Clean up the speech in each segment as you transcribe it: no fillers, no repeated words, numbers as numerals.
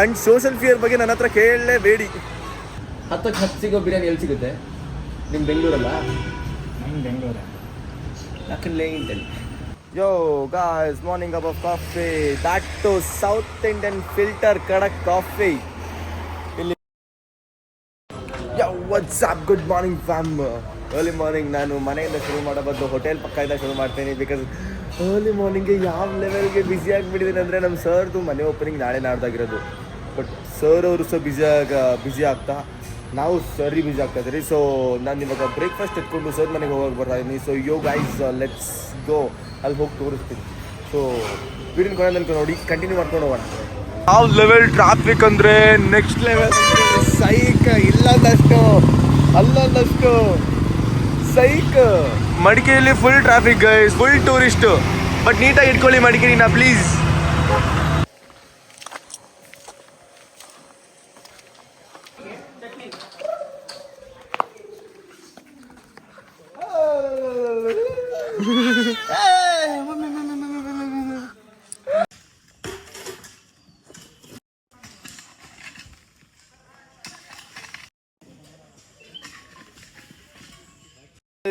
And social fear ಬಗ್ಗೆ ನನ್ನ ಹತ್ರ ಕೇಳಲೇಬೇಡಿ. 10ಕ್ಕೆ 10 ಸಿಗೋ ಬಿರಿಯಾನಿ ಎಲ್ಲಿ ಸಿಗುತ್ತೆ? ನಿಮ್ಮ ಬೆಂಗಳೂರಲ್ಲ? ನಮ್ಮ ಬೆಂಗಳೂರ ಯಾಕಂದ್ರೆ Yo guys, morning cup of coffee. That to South Indian filter kadak coffee. Yo, what's up? Good morning fam. Early morning ನಾನು ಮನೆಯಿಂದ ಶುರು ಮಾಡೋ ಬದಲು ಹೋಟೆಲ್ ಪಕ್ಕದಿಂದ ಶುರು ಮಾಡ್ತೀನಿ. ಬಿಕಾಸ್ early morningಗೆ ಯಾವ ಲೆವೆಲ್ಗೆ ಬ್ಯುಸಿ ಆಗಿಬಿಟ್ಟಿದ್ದೀನಿ ಅಂದರೆ ನಮ್ಮ ಸರ್ದು ಮನೆ ಓಪನಿಂಗ್ ನಾಳೆ ನಾಡ್ದಾಗಿರೋದು. ಬಟ್ ಸರ್ ಅವರು ಸಹ ಬ್ಯುಸಿ ಆಗ್ತಾ ನಾವು ಸರಿ ಬ್ಯುಸಿ ಆಗ್ತಾ ಇದ್ದೀರಿ. ಸೊ ನಾನು ಇವಾಗ ಬ್ರೇಕ್ಫಾಸ್ಟ್ ಎತ್ಕೊಂಡು ಸರ್ ಮನೆಗೆ ಹೋಗೋಕೆ ಬರ್ತಾ ಇದ್ದೀನಿ. So yo guys let's go, ಅಲ್ಲಿ ಹೋಗಿ ತೋರಿಸ್ತೀನಿ. ಸೊ ವಿಡಿಯೋ ಕೊನೆ ತನಕ ನೋಡಿ, ಕಂಟಿನ್ಯೂ ಮಾಡ್ಕೊಂಡು ಹೋಗೋಣ. ಯಾವ ಲೆವೆಲ್ ಟ್ರಾಫಿಕ್ ಅಂದರೆ ನೆಕ್ಸ್ಟ್ ಲೆವೆಲ್. ಸೈಕ್ ಅಲ್ಲೊಂದಷ್ಟು ಸೈಕ್. ಮಡಿಕೇರಿಯಲ್ಲಿ full traffic guys, full tourist. But ನೀಟಾಗಿ ಇಟ್ಕೊಳ್ಳಿ ಮಡಿಕೇರಿನ ಪ್ಲೀಸ್.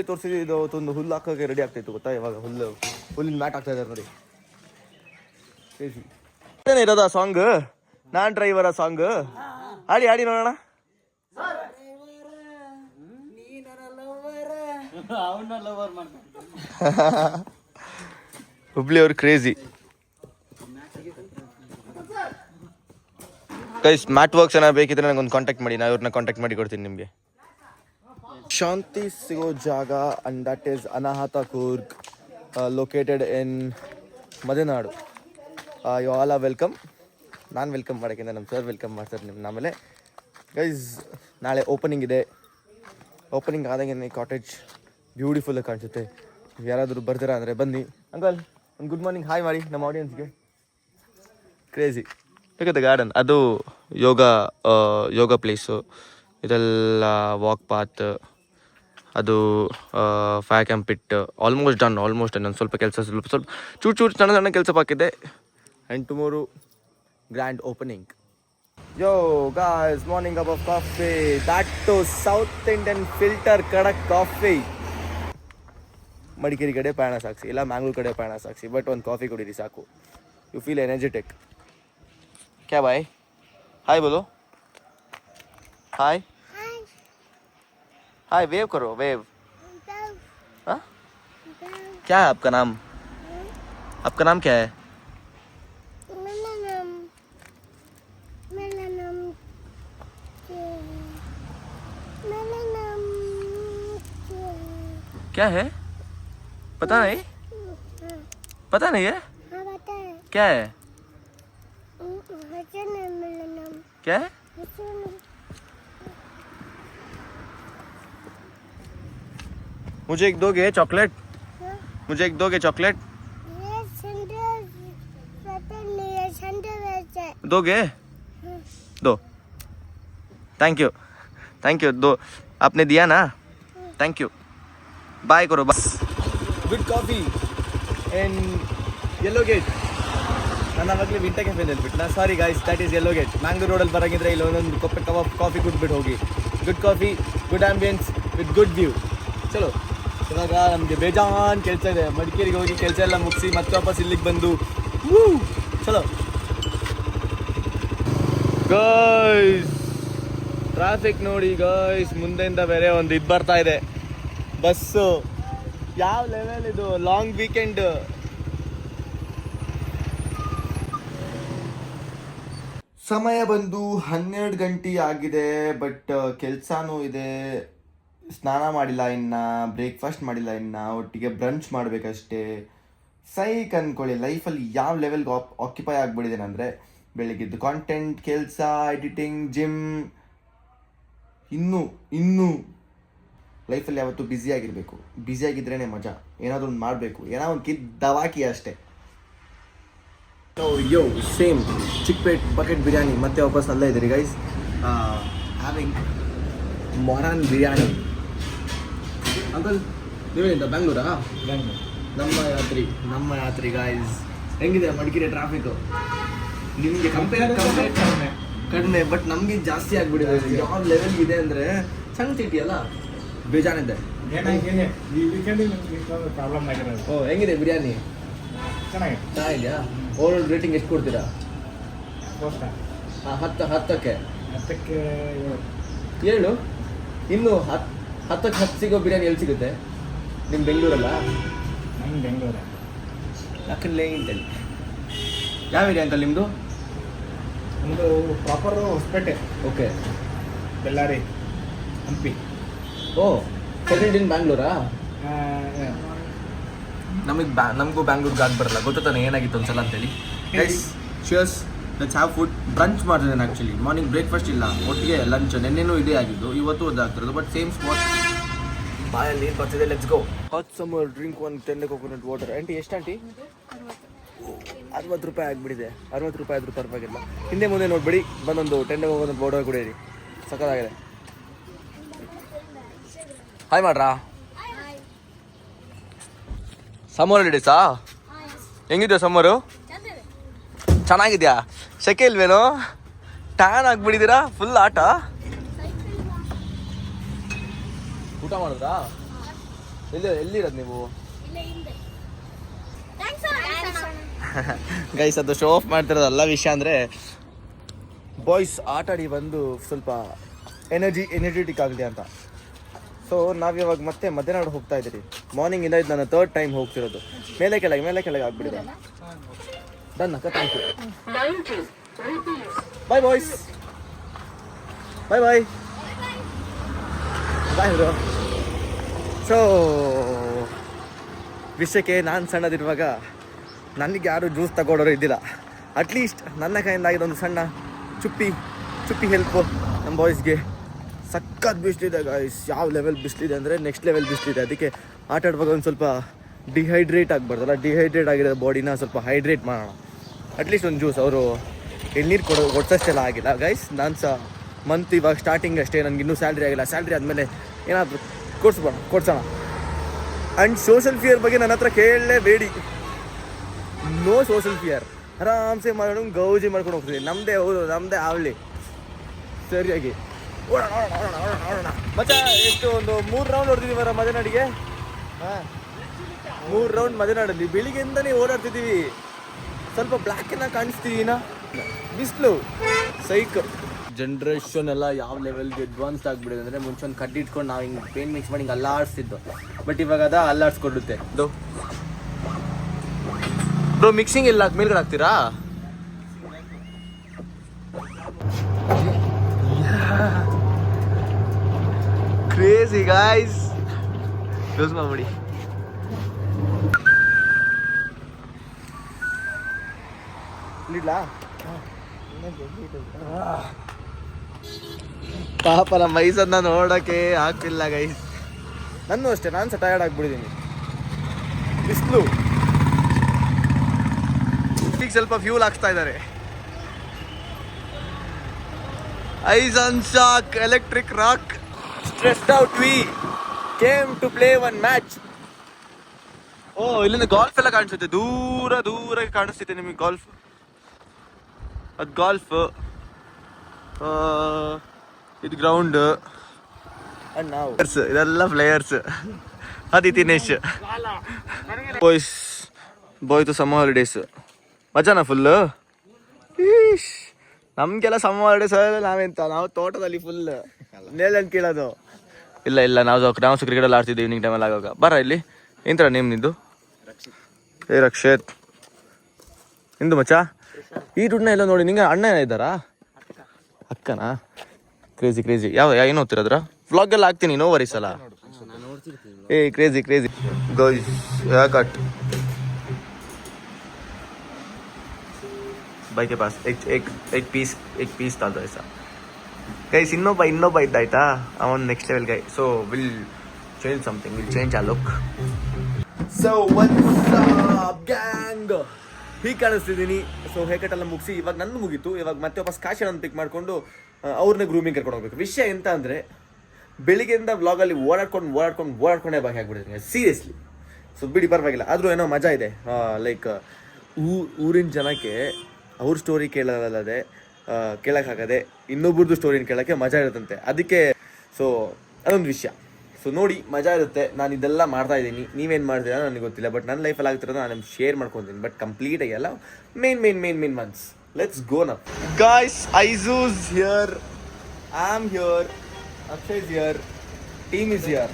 ತೋರಿಸಿದ್ವಿ, ಇದು ಒಂದು ಹುಲ್ಲು ಹಾಕೋಕೆ ರೆಡಿ ಆಗ್ತಾಯಿತ್ತು ಗೊತ್ತಾ? ಇವಾಗ ಹುಲ್ಲಿನ ಮ್ಯಾಟ್ ಹಾಕ್ತಾ ಇದ್ದಾರೆ ನೋಡಿ. ಏನೇ ಇರೋದ ಸಾಂಗ್? ನಾನ್ ಡ್ರೈವರ ಸಾಂಗ್ ಹಾಡಿ ನೋಡೋಣ. ಹುಬ್ಳಿ ಅವ್ರು ಕ್ರೇಜಿ ಗೈಸ್. ಮ್ಯಾಟ್ ವರ್ಕ್ಸ್ ಏನಾದ್ರು ಬೇಕಿದ್ರೆ ನನಗೊಂದು ಕಾಂಟ್ಯಾಕ್ಟ್ ಮಾಡಿ, ನಾನು ಇವ್ರನ್ನ ಕಾಂಟ್ಯಾಕ್ಟ್ ಮಾಡಿ ಕೊಡ್ತೀನಿ ನಿಮಗೆ. ಶಾಂತಿ ಸಿಗೋ ಜಾಗ and that is Anahata Coorg, located in Madenadu. You all are welcome. ನಾನು ವೆಲ್ಕಮ್ ಮಾಡೋಕ್ಕಿಂತ ನಮ್ಮ ಸರ್ ವೆಲ್ಕಮ್ ಮಾಡ್ತಾರೆ ನಿಮ್ಮನ್ನ. ಆಮೇಲೆ ಗೈಸ್ ನಾಳೆ ಓಪನಿಂಗ್ ಇದೆ. ಓಪನಿಂಗ್ ಆದಂಗೆ ಕಾಟೇಜ್ ಬ್ಯೂಟಿಫುಲ್ಲಾಗಿ ಕಾಣಿಸುತ್ತೆ. ಯಾರಾದರೂ ಬರ್ತೀರಾ ಅಂದರೆ ಬನ್ನಿ. ಅಂಕಲ್ ಒಂದು ಗುಡ್ ಮಾರ್ನಿಂಗ್ ಹಾಯ್ ಮಾಡಿ ನಮ್ಮ ಆಡಿಯನ್ಸ್ಗೆ. ಕ್ರೇಜಿ ಬೇಕತ್ತೆ ಗಾರ್ಡನ್, ಅದು ಯೋಗ ಪ್ಲೇಸು. ಇದೆಲ್ಲ ವಾಕ್ ಪಾತ್, ಅದು fire camp pit. Almost done. ಒಂದು ಸ್ವಲ್ಪ ಕೆಲಸ ಸ್ವಲ್ಪ ಚೂರು ಸಣ್ಣ ಕೆಲಸ ಬಾಕಿದೆ. And tomorrow grand opening. Yo guys, morning cup of coffee. That too South Indian filter kadak coffee. Madikeri ಕಡೆ ಪ್ರಯಾಣ ಸಾಕ್ಷಿ, ಇಲ್ಲ ಮ್ಯಾಂಗ್ಳೂರ್ ಕಡೆ ಪ್ರಯಾಣ ಸಾಕ್ಷಿ, ಬಟ್ ಒಂದು ಕಾಫಿ ಕುಡೀರಿ ಸಾಕು. You feel energetic. ಕ್ಯಾ ಬಾಯ್? ಹಾಯ್ ಬೋಲೋ. हाय हाय वेव करो, वेव. हाँ क्या है आपका नाम? आपका नाम क्या है? मेरा नाम क्या है? पता नहीं? पता नहीं है? हाँ पता है. क्या है? हसन है मेरा नाम. क्या है? हसन. मुझे एक दोगे चॉकलेट? मुझे एक दोगे चॉकलेट? ये सेंटर पता नहीं है, सेंटर वैसे दोगे? दो. थैंक यू दो. आपने दिया ना, थैंक यू. बाय करो. बस good coffee in yellow gate. ನಾನು ಆವಾಗಲೇ ವಿಂಟರ್ ಕೆಫೆನಲ್ಲಿ ಹೇಳ್ಬಿಟ್ಟು sorry guys, that is yellow gate. Mangalore ರೋಡಲ್ಲಿ ಬರೋಂಗಿದ್ರೆ ಇಲ್ಲಿ ಒಂದೊಂದು ಕಾಫಿ ಕುಟ್ಬಿಟ್ಟು ಹೋಗಿ. Good coffee, good ambience with good view. ಚಲೋ, ಇವಾಗ ನಮಗೆ ಬೇಜಾನ್ ಕೆಲಸ ಇದೆ. ಮಡಿಕೇರಿಗೆ ಹೋಗಿ ಕೆಲಸ ಎಲ್ಲ ಮುಗಿಸಿ ಮತ್ತೆ ವಾಪಸ್ ಇಲ್ಲಿಗೆ ಬಂದು ಚಲೋ. ಗೈಸ್ ಟ್ರಾಫಿಕ್ ನೋಡಿ ಗೈಸ್, ಮುಂದೆಯಿಂದ ಬೇರೆ ಒಂದು ಇದು ಬರ್ತಾ ಇದೆ ಬಸ್ಸು. ಯಾವ ಲೆವೆಲ್ ಇದು, ಲಾಂಗ್ ವೀಕೆಂಡ್. ಸಮಯ ಬಂದು 12 ಗಂಟೆ ಆಗಿದೆ. ಬಟ್ ಕೆಲಸನೂ ಇದೆ. ಸ್ನಾನ ಮಾಡಿಲ್ಲ ಇನ್ನು, ಬ್ರೇಕ್ಫಾಸ್ಟ್ ಮಾಡಿಲ್ಲ ಇನ್ನು, ಒಟ್ಟಿಗೆ ಬ್ರಂಚ್ ಮಾಡಬೇಕಷ್ಟೇ. ಸೈಕ್ ಅಂದ್ಕೊಳ್ಳಿ. ಲೈಫಲ್ಲಿ ಯಾವ ಲೆವೆಲ್ಗೆ ಆಕ್ಯುಪೈ ಆಗಿಬಿಟ್ಟಿದ್ದೇನೆ ಅಂದರೆ, ಬೆಳಿಗ್ಗೆದ್ದು ಕಾಂಟೆಂಟ್, ಕೆಲಸ, ಎಡಿಟಿಂಗ್, ಜಿಮ್. ಇನ್ನೂ ಲೈಫಲ್ಲಿ ಯಾವತ್ತೂ ಬ್ಯುಸಿಯಾಗಿರಬೇಕು. ಬ್ಯುಸಿಯಾಗಿದ್ರೇ ಮಜಾ. ಏನಾದರೂ ಒಂದು ಮಾಡಬೇಕು, ಏನೋ ಒಂದು ದವಾಕಿ ಅಷ್ಟೇ. Yo same Chickpet bucket biryani ಮತ್ತೆ ವಾಪಸ್ ಅಲ್ಲೇ ಇದ್ದೀರಿ ಗೈಸ್. ಹ್ಯಾವಿಂಗ್ ಮೊರಾನ್ ಬಿರಿಯಾನಿ. ಅಂಕಲ್ ನೀವೇನಿಂದ ಬೆಂಗಳೂರಾ? ಬೆಂಗಳೂರು. ನಮ್ಮ ಯಾತ್ರಿ ಗೈಸ್. ಹೆಂಗಿದೆ ಮಡಿಕೇರಿ ಟ್ರಾಫಿಕ್ಕು? ನಿಮಗೆ ಕಂಪೇರ್ ಕಡಿಮೆ, ಬಟ್ ನಮಗೆ ಜಾಸ್ತಿ ಆಗ್ಬಿಟ್ಟಿದೆ. ಯಾವ ಲೆವೆಲ್ಗೆ ಇದೆ ಅಂದರೆ ಸಣ್ಣ ಸಿಟಿ ಅಲ್ಲ, ಬೇಜಾನಿದೆ. ಏನಾಗಿದೆ ಈ ವೀಕೆಂಡಿಗೆ ನಮಗೆ ಪ್ರಾಬ್ಲಮ್ ಆಗಿರೋದು. ಓ, ಹೆಂಗಿದೆ ಬಿರಿಯಾನಿ? ಚೆನ್ನಾಗಿದೆ. ಚೆನ್ನಾಗಿದೆಯಾ? ಓವರ್ ರೇಟಿಂಗ್ ಎಷ್ಟು ಕೊಡ್ತೀರಾ? 4 ಸ್ಟಾರ್. 10ಕ್ಕೆ 10ಕ್ಕೆ 7. ಇನ್ನು 10ಕ್ಕೆ 10 ಸಿಗೋ ಬಿರಿಯಾನಿ ಎಲ್ಲಿ ಸಿಗುತ್ತೆ? ನಿಮ್ಮ ಬೆಂಗಳೂರಲ್ಲ? ನಮ್ಮ ಬೆಂಗಳೂರು. ಯಾಕಂದ್ರೆ ಇಂತಲ್ಲಿ ಯಾವ ಏರಿಯಾ ಅಂಕಲ್ ನಿಮ್ಮದು? ನಮ್ಮದು proper Hosapete, okay. Ballari, Hampi. Oh, second in ಬ್ಯಾಂಗ್ಳೂರಾ? ನಮಗೂ ಬ್ಯಾಂಗ್ಳೂರ್ಗೆ ಆಗಿ ಬರಲ್ಲ, ಗೊತ್ತಾನೆ ಏನಾಗಿತ್ತು ಒಂದ್ಸಲ ಅಂತೇಳಿ. Guys, cheers, let's have food. Brunch ಮಾಡ್ತಿದ್ದೇನೆ ಆ್ಯಕ್ಚುಲಿ. ಮಾರ್ನಿಂಗ್ ಬ್ರೇಕ್ಫಾಸ್ಟ್ ಇಲ್ಲ, ಒಟ್ಟಿಗೆ ಲಂಚ್. ನೆನ್ನೆನೂ ಇದೇ ಆಗಿದ್ದು, ಇವತ್ತು ಅದಾಗ್ತಿರೋದು, ಬಟ್ ಸೇಮ್ ಸ್ಪಾಟ್. ಬಾಯಲ್ಲಿ ನೀರು ಬರ್ತಿದೆ. Let's go. Hot summer drink 1 10 coconut water. Aunty ಎಷ್ಟು ಆಂಟಿ? 60 ರೂಪಾಯಿ ಆಗಿಬಿಟ್ಟಿದೆ. 60 ರೂಪಾಯಿ ಆದರೂ ಪರವಾಗಿಲ್ಲ. ಹಿಂದೆ ಮುಂದೆ ನೋಡ್ಬೇಡಿ, ಬಂದೊಂದು 10 ಕೋಕೋನಟ್ ವಾಟರ್ ಕುಡಿಯಿರಿ, ಸಕ್ಕತ್ತಾಗಿದೆ. ಹಾಯ್ ಮಾಡ್ರಾ. ಸಮ್ಮರ್ ಹಾಲಿಡೇಸಾ? ಹೆಂಗಿದೆಯಾ ಸಮ್ಮರು? ಚೆನ್ನಾಗಿದ್ಯಾ? ಸೆಕೆ ಇಲ್ವೇನೋ? ಟ್ಯಾನ್ ಆಗಿಬಿಟ್ಟಿದ್ದೀರಾ ಫುಲ್ ಆಟ. ಊಟ ಮಾಡಿದ್ರಾ? ಎಲ್ಲಿರೋದು ನೀವು? ಗೈಸ್, ಅದು ಶೋ ಆಫ್ ಮಾಡ್ತಿರೋದಲ್ಲ. ವಿಷಯ ಅಂದರೆ ಬಾಯ್ಸ್ ಆಟಾಡಿ ಬಂದು ಸ್ವಲ್ಪ ಎನರ್ಜೆಟಿಕ್ ಆಗಲಿ ಅಂತ. ಸೊ ನಾವಿವಾಗ ಮತ್ತೆ ಮಧ್ಯನಾಡು ಹೋಗ್ತಾ ಇದ್ದೀರಿ. ಮಾರ್ನಿಂಗಿಂದ ಇದು ನನ್ನ 3rd ಟೈಮ್ ಹೋಗ್ತಿರೋದು. ಮೇಲೆ ಕೆಳಗೆ ಆಗ್ಬಿಟ್ಟಿದೆ. ಡನ್ ಅಕ್ಕ, thank you. Bye boys, bye bye bye bro. So ವಿಷಯಕ್ಕೆ, ನಾನು ಸಣ್ಣದಿರುವಾಗ ನನಗೆ ಯಾರು ಜ್ಯೂಸ್ ತಗೊಳ್ಳೋರು ಇದ್ದಿಲ್ಲ. ಅಟ್ಲೀಸ್ಟ್ ನನ್ನ ಕೈಯಿಂದ ಆಗಿದೊಂದು ಸಣ್ಣ ಚುಪ್ಪಿ ಹೆಲ್ಪು ನಮ್ಮ ಬಾಯ್ಸ್ಗೆ. ಸಖತ್ ಬಿಸಿಲಿದೆ ಗಾಯ್ಸ್. ಯಾವ ಲೆವೆಲ್ ಬಿಸಿಲಿದೆ ಅಂದರೆ ನೆಕ್ಸ್ಟ್ ಲೆವೆಲ್ ಬಿಸಿಲಿದೆ. ಅದಕ್ಕೆ ಆಟ ಆಡುವಾಗ ಒಂದು ಸ್ವಲ್ಪ ಡಿಹೈಡ್ರೇಟ್ ಆಗಬಾರ್ದಲ್ಲ. ಡಿಹೈಡ್ರೇಟ್ ಆಗಿರೋ ಬಾಡಿನ ಸ್ವಲ್ಪ ಹೈಡ್ರೇಟ್ ಮಾಡೋಣ. ಅಟ್ಲೀಸ್ಟ್ ಒಂದು ಜ್ಯೂಸ್. ಅವರು ಎಳ್ನೀರು ಕೊಡ್ಸೋಷ್ಟೆಲ್ಲ ಆಗಿಲ್ಲ ಗೈಸ್. ನಾನು ಸಹ ಮಂತ್ ಇವಾಗ ಸ್ಟಾರ್ಟಿಂಗ್ ಅಷ್ಟೇ, ನನಗಿನ್ನೂ ಸ್ಯಾಲ್ರಿ ಆಗಿಲ್ಲ. ಸ್ಯಾಲ್ರಿ ಆದಮೇಲೆ ಏನಾದರೂ ಕೊಡ್ಸೋಣ. ಆ್ಯಂಡ್ ಸೋಷಲ್ ಫಿಯರ್ ಬಗ್ಗೆ ನನ್ನ ಹತ್ರ ಕೇಳಲೇಬೇಡಿ. No social fear. ಆರಾಮ್ಸೆ ಮಾಡೋಣ, ಗೌಜಿ ಮಾಡ್ಕೊಂಡು ಹೋಗ್ತೀವಿ. ನಮ್ಮದೇ ಆಗಲಿ ಸರಿಯಾಗಿ. ಓಡೋಣ ಮತ್ತೆ. ಎಷ್ಟು ಒಂದು 3 ರೌಂಡ್ ಹೊಡ್ತಿದ್ದೀವಿ ಮದನಾಡಿಗೆ. 3 ರೌಂಡ್ ಮದನಾಡಲ್ಲಿ ಬೆಳಿಗ್ಗೆಯಿಂದನೇ ಓಡಾಡ್ತಿದ್ದೀವಿ. ಸ್ವಲ್ಪ ಬ್ಲ್ಯಾಕನ್ನ ಕಾಣಿಸ್ತೀವಿನ, ಬಿಸಿಲು ಸೈಕ್. ಜನ್ರೇಷನ್ ಎಲ್ಲ ಯಾವ ಲೆವೆಲ್ಗೆ ಅಡ್ವಾನ್ಸ್ ಆಗಿಬಿಡಿದೆ ಅಂದರೆ, ಮುಂಚೆ ಒಂದು ಕಡ್ಡಿ ಇಟ್ಕೊಂಡು ನಾವು ಹಿಂಗೆ ಪೇಂಟ್ ಮಿಕ್ಸ್ ಮಾಡಿ ಹಿಂಗೆ ಅಲ್ಲಾಡಿಸ್ತಿದ್ದು. ಬಟ್ ಇವಾಗ ಅದ ಅಲ್ಲಾಡಿಸ್ಕೊಡುತ್ತೆ. ಬ್ರೋ ಮಿಕ್ಸಿಂಗ್ ಇಲ್ಲ, ಮೇಲ್ಗಡೆ ಹಾಕ್ತೀರಾ? Crazy guys. ಕ್ಲೋಸ್ ಮಾಡ್ಬಿಡಿ. ಪಾಪ ನಮ್ಮ ವಯಸ್ಸನ್ನ ನೋಡೋಕ್ಕೆ ಆಗ್ತಿಲ್ಲ ಗೈಸ್. ನಾನು ಅಷ್ಟೇ, ನಾನು ಸಹ ಟಯರ್ಡ್ ಆಗಿಬಿಟ್ಟಿದ್ದೀನಿ. ಬಿಸಿಲು. ಈಗ ಸ್ವಲ್ಪ ಫ್ಯೂಲ್ ಹಾಕ್ಸ್ತಾ ಇದ್ದಾರೆ. ಐಸನ್ shock electric rock. Stressed out we came to play 1 match. Oh, ಇಲ್ಲಿಂದ ಗಾಲ್ಫ್ ಎಲ್ಲ ಕಾಣಿಸುತ್ತೆ. ದೂರ ಕಾಣಿಸ್ತಿದೆ ನಿಮಗೆ ಗಾಲ್ಫ್. ಅದು ಗಾಲ್ಫ್, ಇದು ಗ್ರೌಂಡ್. ಅಂಡ್ ನಾವು ಇದೆಲ್ಲ ಪ್ಲೇಯರ್ಸ್. ಅದು ದಿನೇಶ್. ಬಾಯ್ತು ಸಮ್ಮರ್ ಹಾಲಿಡೇಸ್ ಮಜಾನ ಫುಲ್ಲು. ನಮಗೆಲ್ಲ ಸಮ್ಮರ್ ಹಾಲಿಡೇಸ್ ನಾವು ತೋಟದಲ್ಲಿ ಫುಲ್ ನೇಲಲ್ಲಿ ಕೀಳೋದು. ಇಲ್ಲ ನಾವು ಕ್ರಿಕೆಟಲ್ಲಿ ಆಡ್ತಿದ್ದೆ ಈವ್ನಿಂಗ್ ಟೈಮಲ್ಲಿ ಆಗುವಾಗ. ಬರ ಇಲ್ಲಿ ಎಂತರ ನೇಮ್ ನಿಂದು? ರಕ್ಷಿತ್. ನಿಂದು ಮಚ್ಚ? ಈ ದುಡ್ಡನ್ನ ಎಲ್ಲ ನೋಡಿ. ನಿಂಗೆ ಅಣ್ಣ ಇದ್ದಾರಾ? ಅಕ್ಕನಾ? ಕ್ರೇಜಿ. ಏನು ಓದ್ತಿರೋದ್ರ? ವ್ಲಾಗ್ ಎಲ್ಲ ಹಾಕ್ತೀನಿ, ನೋ ವರೀಸ್ ಅಲ್ಲ. Crazy guys. ಕಟ್ भाई के पास एक पीस था ऐसा गैस. ಇನ್ನೊಬ್ಬ ಇದ್ದಾಯ್ತಾ, ಅವನ್ next level guy. So will change something, will change a look. So what's up gang, ಹೀಗೆ ಕಾಣಿಸ್ತಿದ್ದೀನಿ. ಸೊ ಹೇರ್ ಕಟ್ ಎಲ್ಲ ಮುಗಿಸಿ ಇವಾಗ ನನ್ನ ಮುಗೀತು. ಇವಾಗ ಮತ್ತೆ ವಾಪಸ್ ಕಾಶಿಯನ್ನು ಪಿಕ್ ಮಾಡಿಕೊಂಡು ಅವ್ರನ್ನ ಗ್ರೂಮಿಂಗ್ ಕರ್ಕೊಂಡು ಹೋಗ್ಬೇಕು. ವಿಷಯ ಎಂತ ಅಂದರೆ, ಬೆಳಿಗ್ಗೆಯಿಂದ ವ್ಲಾಗಲ್ಲಿ ಓಡಾಡ್ಕೊಂಡೇ ಬಾಕಿ ಆಗ್ಬಿಟ್ಟಿದ್ದೀನಿ ಸೀರಿಯಸ್ಲಿ. ಸೊ ಬಿಡಿ, ಪರವಾಗಿಲ್ಲ. ಆದರೂ ಏನೋ ಮಜಾ ಇದೆ. ಲೈಕ್ ಊರಿನ ಜನಕ್ಕೆ ಅವ್ರ ಸ್ಟೋರಿ ಕೇಳೋದಲ್ಲದೆ ಕೇಳೋಕ್ಕಾಗದೆ ಇನ್ನೊಬ್ರದ್ದು ಸ್ಟೋರಿನ ಕೇಳೋಕ್ಕೆ ಮಜಾ ಇರುತ್ತಂತೆ. ಅದಕ್ಕೆ ಸೊ ಅದೊಂದು ವಿಷಯ. ಸೊ ನೋಡಿ, ಮಜಾ ಇರುತ್ತೆ. ನಾನು ಇದೆಲ್ಲ ಮಾಡ್ತಾ ಇದ್ದೀನಿ, ನೀವೇನು ಮಾಡ್ತೀರಾ ನನಗೆ ಗೊತ್ತಿಲ್ಲ, ಬಟ್ ನನ್ನ ಲೈಫಲ್ಲಿ ಆಗ್ತಿರೋದು ನಾನು ನಿಮ್ಗೆ ಶೇರ್ ಮಾಡ್ಕೊತೀನಿ. ಬಟ್ ಕಂಪ್ಲೀಟಾಗಿ ಎಲ್ಲ main months. Let's go now guys. ಐಝೂಸ್ here, I am here, Akshay is here, team is here.